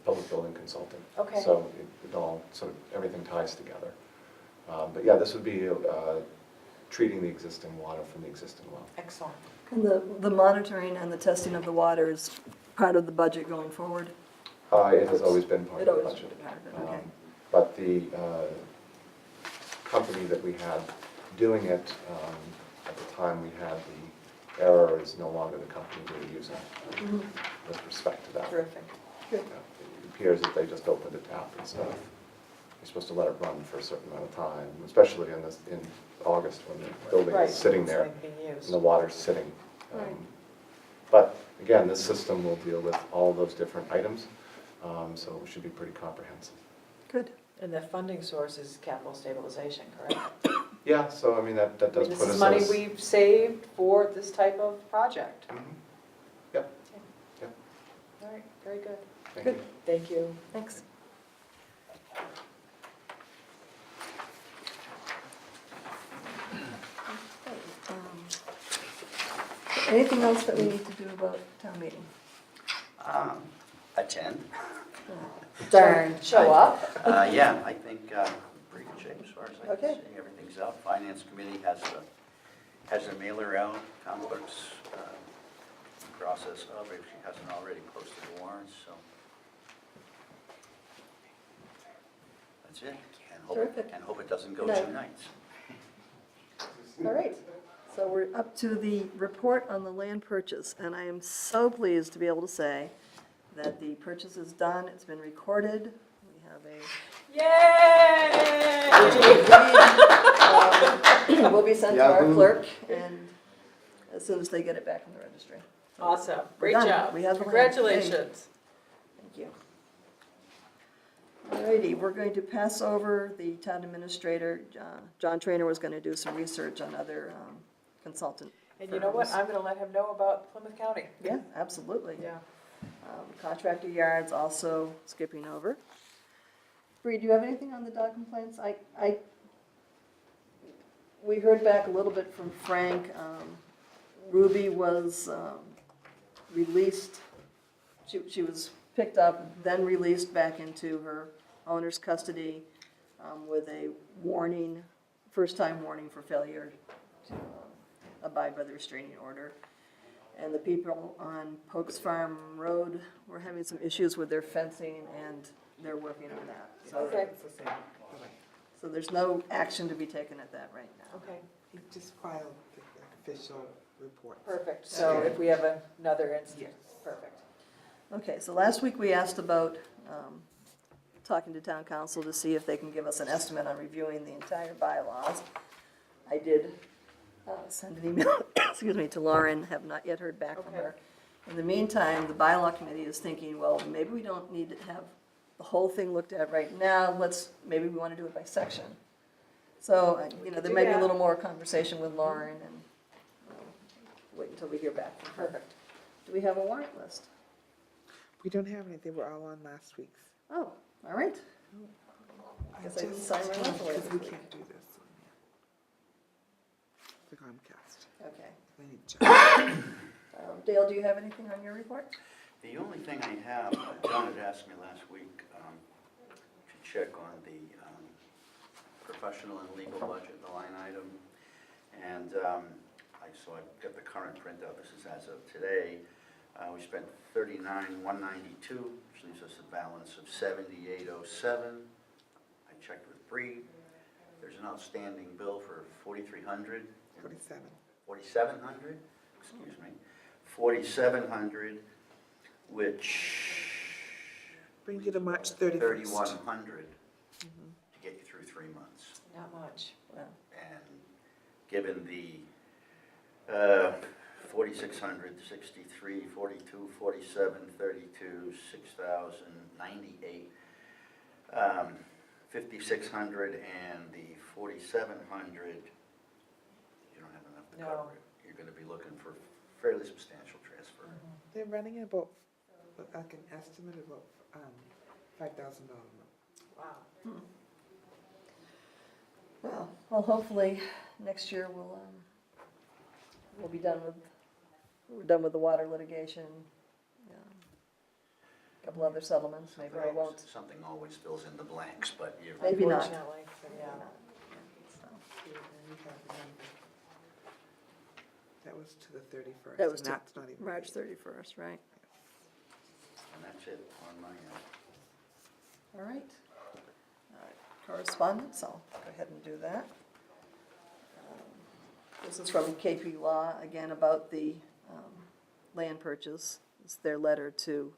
public building consultant. Okay. So it all sort of, everything ties together. But yeah, this would be treating the existing water from the existing well. Excellent. And the monitoring and the testing of the water is part of the budget going forward? It has always been part It of the always budget. been part of it, okay. But the company that we had doing it, at the time we had the error, is no longer the company we're using with respect to that. Terrific. Good. Yeah, it appears that they just opened a tap and stuff. You're supposed to let it run for a certain amount of time, especially in August when the building Right, is sitting it's there like being used. and the water's sitting. Right. But again, this system will deal with all those different items, so it should be pretty comprehensive. Good. And the funding source is capital stabilization, correct? Yeah, so I mean, that does put us This is money as- we've saved for this type of project. Mhm. Yep, yep, All right, very good. thank Good. you. Thank you. Thanks. Anything else that we need to do about town meeting? Attend. Darn. Show up. Yeah, I think pretty good shape as far as I can Okay. see. Everything's up. Finance committee has a mailer out. Town clerk's in process of, if she hasn't already posted the warrants, so. That's it. Terrific. And hope it doesn't go Good night. 2 nights. All right, so we're up to the report on the land purchase, and I am so pleased to be able to say that the purchase is done, it's been recorded, we have a Yay! will be sent to our clerk, and as soon as they get it back from the registry. Awesome, We're great done. job. We have the land. Congratulations. Thank you. All righty, we're going to pass over the town administrator. John Trainer was going to do some research on other consultant And you know what? firms. I'm gonna let him know about Plymouth County. Yeah, absolutely. Yeah. Contractor yards also skipping over. Bree, do you have anything on the dog complaints? We heard back a little bit from Frank. Ruby was released, she was picked up, then released back into her owner's custody with a warning, first-time warning for failure to abide by the restraining order. And the people on Pokes Farm Road were having some issues with their fencing, and they're working on that. So, Okay, It's the same. Bye-bye. so there's no action to be taken at that right now. okay, He just filed the official report. perfect. So if we have another instance, Yes. perfect. Okay, so last week we asked about talking to town council to see if they can give us an estimate on reviewing the entire bylaws. I did send an email, excuse me, to Lauren, have not yet heard back from her. In the meantime, the bylaw committee is thinking, well, maybe we don't need to have the whole thing looked at right now, maybe we want to do it by section. So, there do may be a that. little more conversation with Lauren and wait until we hear back from her. Perfect. Do we have a warrant list? We don't have any, they were all on last week's. Oh, all right. Guess I didn't sign mine off away Because this we week. can't do this on the Comcast. Okay. I need to- Dale, do you have anything on your report? The only thing I have, John had asked me last week to check on the professional and legal budget, the line item. And so I got the current printout, this is as of today. We spent $39,192, which leaves us a balance of $78,07. I checked with Bree, there's an outstanding bill for $4,300. 47. 4,700, excuse me, 4,700, which. Bring you to March 31st. 3,100 to get you through 3 months. Not much. Well, And given the 4,600, 63, 42, 47, 32, 6,098, 5,600 and the 4,700, you don't have enough to No. cover it. You're going to be looking for fairly substantial transfer. They're running about, like an estimate of about $5,000 a month. Wow. well, hopefully, next year we'll be done with the water litigation. A couple other settlements, maybe I won't. Something always fills in the blanks, but you're. Maybe not. Unfortunately, but yeah. So, And we have the number. That was to the 31st. That was and to that's not even March paid. 31st, right? And that's it on my end. All right. Correspondence, I'll go ahead and do that. This is from KP Law, again, about the land purchase. It's their letter to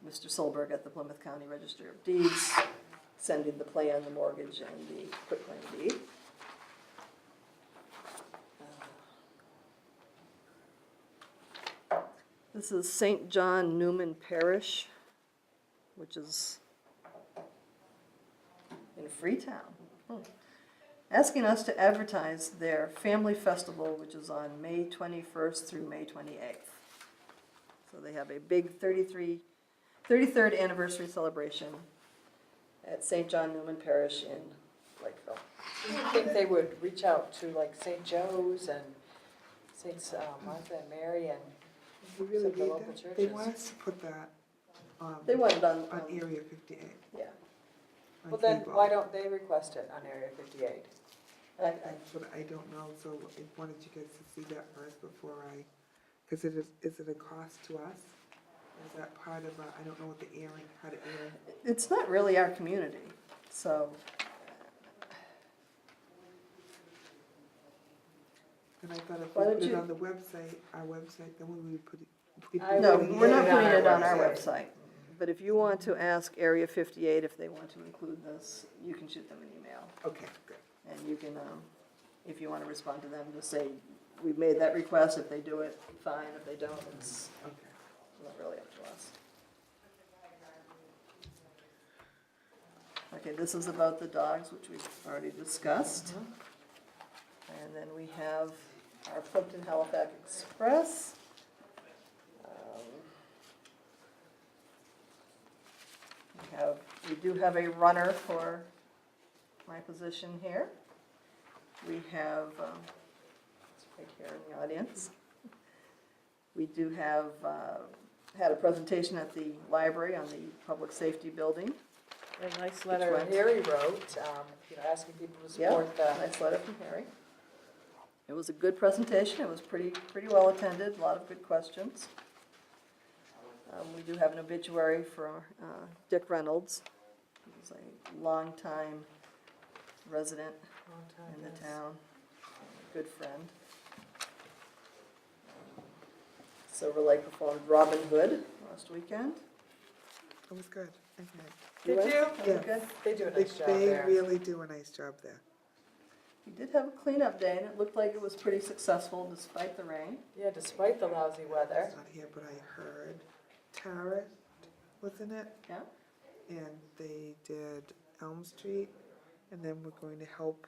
Mr. Solberg at the Plymouth County Register of Deeds, sending the plan, the mortgage, and the quitclaim deed. This is St. John Newman Parish, which is in Freetown. Asking us to advertise their family festival, which is on May 21st through May 28th. So they have a big 33rd anniversary celebration at St. John Newman Parish in Lakeville. Do you think they would reach out to like St. Joe's and St. Martha and Mary and We really some of the need local that. They churches? want us to put that They want it on Area 58. yeah. on Well, then, cable. why don't they request it on Area 58? But I don't know, so I wanted you guys to see that first before because is it a cost to us? Is that part of, I don't know what the airing, how to air. It's not really our community, so, And I thought if Why we don't put it you- on the website, our website, then we would put it. we'd I be no, putting we're not it on putting our it on our website. website. But if you want to ask Area 58 if they want to include this, you can shoot them an email. Okay, good. And you can, if you want to respond to them, just say, we've made that request, if they do it, fine, if they don't, it's Okay. not really up to us. Okay, this is about the dogs, which we've already discussed. And then we have our Plympton Halifax Express. We do have a runner for my position here. We have, it's right here in the audience, We do have, had a presentation at the library on the public safety building. A nice letter went- Harry wrote, asking people to Yeah, support the. nice letter from Harry. It was a good presentation, it was pretty well attended, a lot of good questions. We do have an obituary for Dick Reynolds. He was a longtime resident Long time, in the yes. town, a good friend. Silver Lake performed Robin Hood last weekend. It was good. Okay. Did went? you? Was it Yeah. good? They do a They, nice job they there. really do a nice job there. We did have a cleanup day, and it looked like it was pretty successful despite the rain. Yeah, despite the lousy weather. It's not here, but I heard Tara was in it, Yeah? and they did Elm Street, and then we're going to help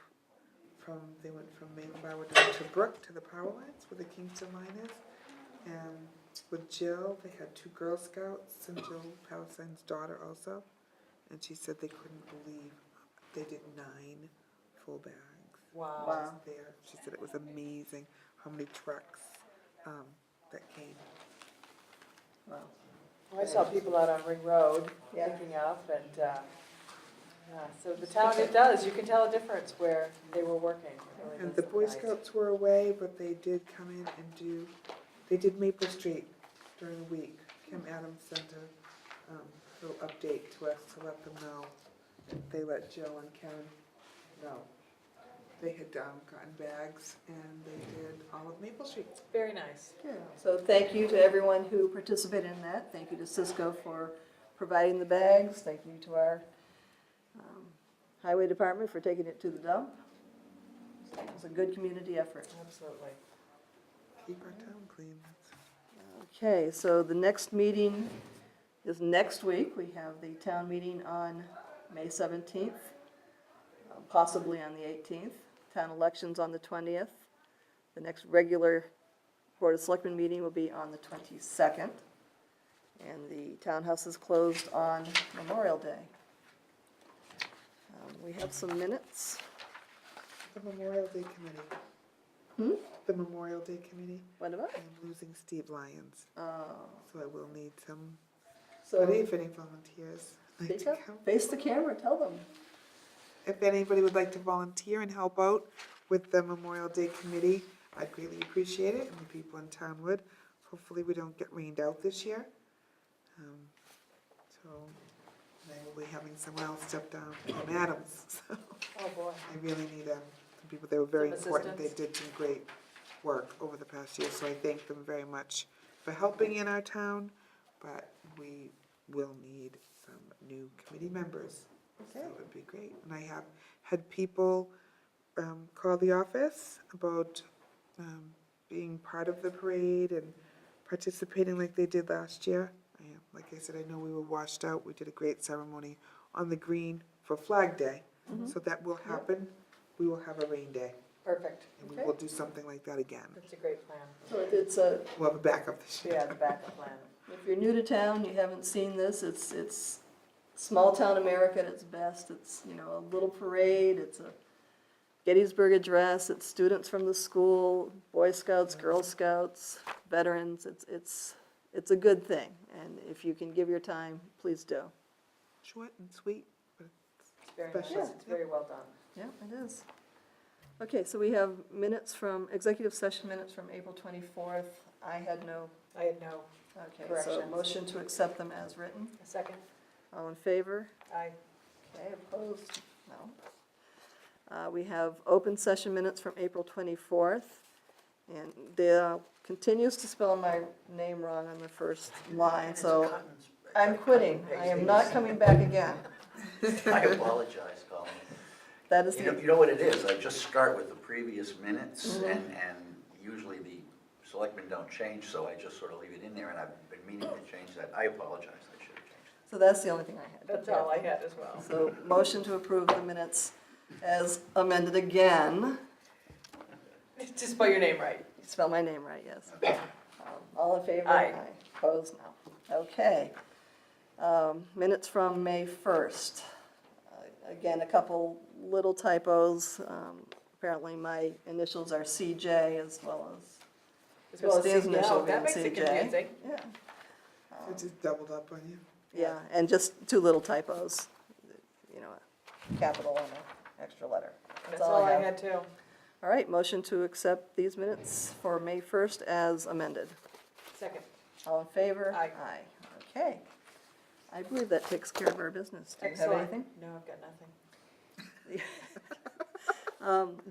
they went from Mayflower down to Brook to the power lines where the Kingston line is. And with Jill, they had 2 Girl Scouts and Jill Palestine's daughter also. And she said they couldn't believe they did 9 full bags. Wow. Wow. There, she said it was amazing how many trucks that came. Wow. I saw people out on Ring Road Yeah. picking up and, yeah, so the town, it does, you can tell a difference where they were working. It really And does the look Boy nice. Scouts were away, but they did come in and they did Maple Street during the week. Kim Adams sent a little update to us to let them know. They let Jill and Karen know. They had gotten bags and they did all of Maple Street. Very nice. Yeah. So thank you to everyone who participated in that. Thank you to Cisco for providing the bags. Thank you to our highway department for taking it to the dump. It was a good community effort. Absolutely. Keep our town clean. Okay, so the next meeting is next week. We have the town meeting on May 17th, possibly on the 18th. Town elections on the 20th. The next regular Board of Selectmen meeting will be on the 22nd. And the townhouse is closed on Memorial Day. We have some minutes. The Memorial Day Committee. Hmm? The Memorial Day Committee. What about? I'm losing Steve Lyons, Oh, so I will need some, so but if any volunteers like speak to up, come. face the camera, tell them. If anybody would like to volunteer and help out with the Memorial Day Committee, I'd greatly appreciate it, and the people in town would. Hopefully, we don't get rained out this year. So, I will be having someone else step down from Adams, so Oh, boy. I really need some people, they were very Some important, they assistance? did some great work over the past year, so I thank them very much for helping in our town, but we will need some new committee members. So Okay. it would be great. And I have had people call the office about being part of the parade and participating like they did last year. Like I said, I know we were washed out. We did a great ceremony on the green for Flag Day. So that will happen. We will have a rain day, Perfect. and we Okay. will do something like that again. That's a great plan. So it's a, We'll have a backup this year. Yeah, the backup plan. if you're new to town, you haven't seen this, it's small town America at its best. It's, you know, a little parade, it's a Gettysburg Address, it's students from the school, Boy Scouts, Girl Scouts, veterans, it's a good thing. And if you can give your time, please do. Short and sweet, but It's very nice. Special. It's very well done. Yeah, it is. Okay, so we have executive session minutes from April 24th. I had no, I had no, okay, so Corrections. motion to accept them as written. a second. All in favor? I, Okay, opposed? No. We have open session minutes from April 24th. And Dale continues to spell my name wrong on the first line, so I'm quitting. I am not coming back again. I apologize, Colin. That is You know, the, you know what it is, I just start with the previous minutes, Mhm. and usually the selectmen don't change, so I just sort of leave it in there, and I've been meaning to change that. I apologize, I should have changed so that's the only thing I had. that's all I had as well. So motion to approve the minutes as amended again. Just spell your name right. You spell my name right, yes. All in favor? Aye. Opposed? No. Okay. Minutes from May 1st. Again, a couple little typos. Apparently my initials are CJ as well as As well as Christine's CJ. initial That being makes it CJ. confusing. Yeah. I just doubled up on you. Yeah, and just two little typos, you know, a capital and an extra letter. That's all I have. had too. All right, motion to accept these minutes for May 1st as amended. Second. All in favor? Aye. Okay. I believe that takes care of our business. Do you have Excellent. anything? No, I've got nothing.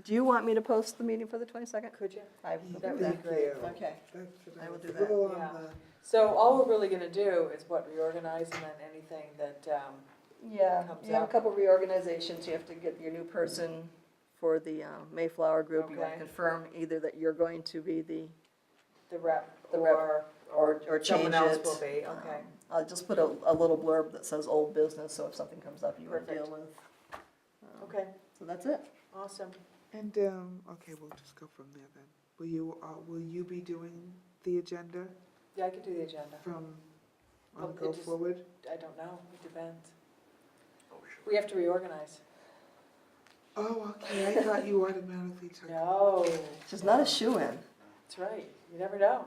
Do you want me to post the meeting for the 22nd? Could you? I will do That would that. be great. Okay. That's what I will do was that. a little on Yeah. the- So all we're really gonna do is what, reorganize and then anything that, Yeah, Comes you have a up. couple reorganizations. You have to get your new person for the Mayflower group. You want Okay. to confirm either that you're going to be the, the rep The rep, or or change someone else it. will be, okay. I'll just put a little blurb that says old business, so if something comes up you want to Perfect. deal with. Okay, So that's it. awesome. And, okay, we'll just go from there then. Will you be doing the agenda Yeah, I can do the agenda. from, Well, on it go just- forward? I don't know, it depends. Oh, sure. We have to reorganize. Oh, okay, I thought you automatically took. No. She's not a shoo-in. That's right, you never know.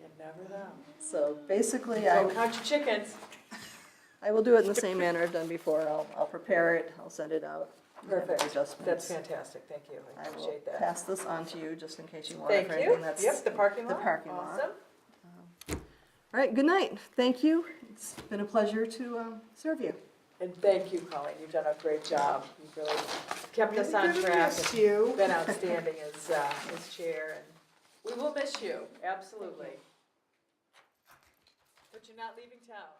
You never know. So basically, So count your chickens. I will do it in the same manner I've done before. I'll prepare it, I'll send it out. Perfect. Adjustments. That's fantastic, thank you, I I will appreciate that. pass this on to you just in case you want it Thank for you. anything that's. Yep, the parking lot. The parking lot. Awesome. All right, good night. Thank you. It's been a pleasure to serve you. And thank you, Colleen, you've done a great job. You've really kept us on Really gonna track. miss and you. Been outstanding as chair, and we will miss you, absolutely. But you're not leaving town.